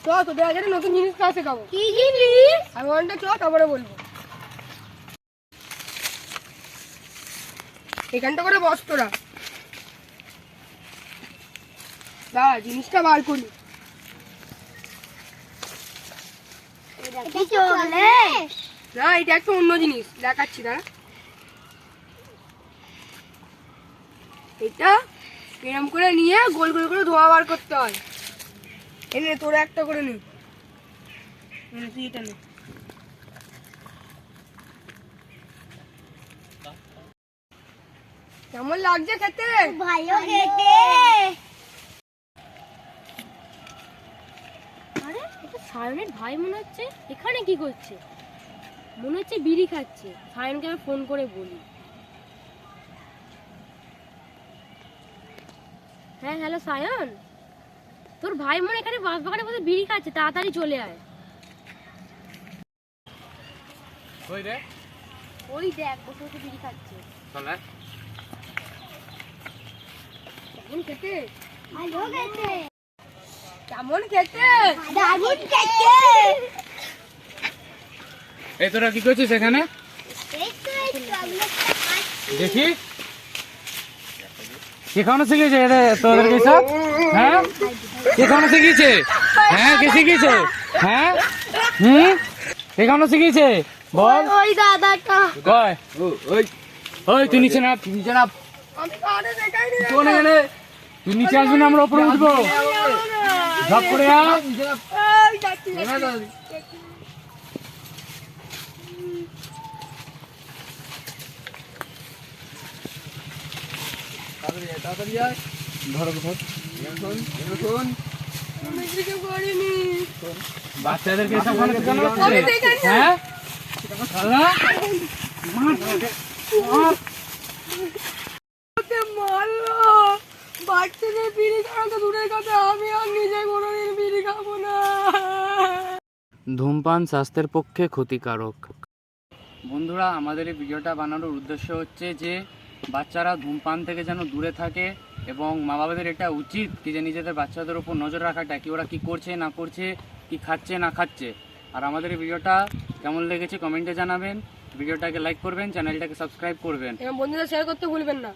চ তোদের আজকে নতুন জিনিস খাওয়া শেখাবো। কি জিনিস? আমি ওখানটা চ তারপরে বলবো। এখানটা করে বস তোরা। দাঁড়া জিনিসটা বার করি। না এটা একটা অন্য জিনিস দেখাচ্ছি, দাঁড়া। এটা এরম করে নিয়ে গোল গোল করে ধোয়া বার করতে হয়। এনে তোরা একটা করে নে, তুই এটা নে। কেমন লাগছে খেতে? ভালো খেতে। আরে এটা সায়নের ভাই মনে হচ্ছে। এখানে কি করছে? মনে হচ্ছে বিড়ি খাচ্ছে। সায়নকে আমি ফোন করে বলি। হ্যাঁ হ্যালো সায়ন, তোর ভাই মনে এখানে বাঁশবাগানে বসে বিড়ি খাচ্ছে, তাড়াতাড়ি চলে আয়। কই রে? ওই দেখ বসে বসে বিড়ি খাচ্ছে। চল আয়। কেমন খেতে? ভালো খেতে। কেমন খেতে? দারুণ খেতে। এই তোরা কি করছিস এখানে? এই তো এই চকলেটটা খাচ্ছি। দেখি কে খাওয়ানো শিখেছে রে তোদেরকে সব? হ্যাঁ কে খাওয়ানো শিখিয়েছে? হ্যাঁ কে শিখিয়েছে? হ্যাঁ কে খাওয়ানো শিখিয়েছে বল। ওই দাদাটা। কয় ওই ওই তুই নিচে নাম, নিচে নাম। আমি খাওয়াতে দেখাইনি। শোন এখানে, তুই নিচে আসবি না, আমরা উপরে উঠবো। ঝপ করে আয়। এই যাচ্ছি, যাচ্ছি। ধরো ধর। আমি কিছু করিনি। বাচ্চাদেরকে এসব খাওয়ানো শেখানো আমি হচ্ছে? দেখাইনি। হ্যাঁ খালা? ওকে মারলো। বাচ্চাদের বিড়ি খাওয়া তো দূরের কথা, আমি আর নিজে কোনোদিন বিড়ি খাবো না। ধূমপান স্বাস্থ্যের পক্ষে ক্ষতিকারক। বন্ধুরা, আমাদের এই ভিডিওটা বানানোর উদ্দেশ্য হচ্ছে যে বাচ্চারা ধূমপান থেকে যেন দূরে থাকে এবং মা বাবাদের এটা উচিত কি যে নিজেদের বাচ্চাদের উপর নজর রাখাটা, কি ওরা কি করছে না করছে, কি খাচ্ছে না খাচ্ছে। আর আমাদের এই ভিডিওটা কেমন লেগেছে কমেন্টে জানাবেন, ভিডিওটাকে লাইক করবেন, চ্যানেলটাকে সাবস্ক্রাইব করবেন। এবং বন্ধুদের শেয়ার করতে ভুলবেন না।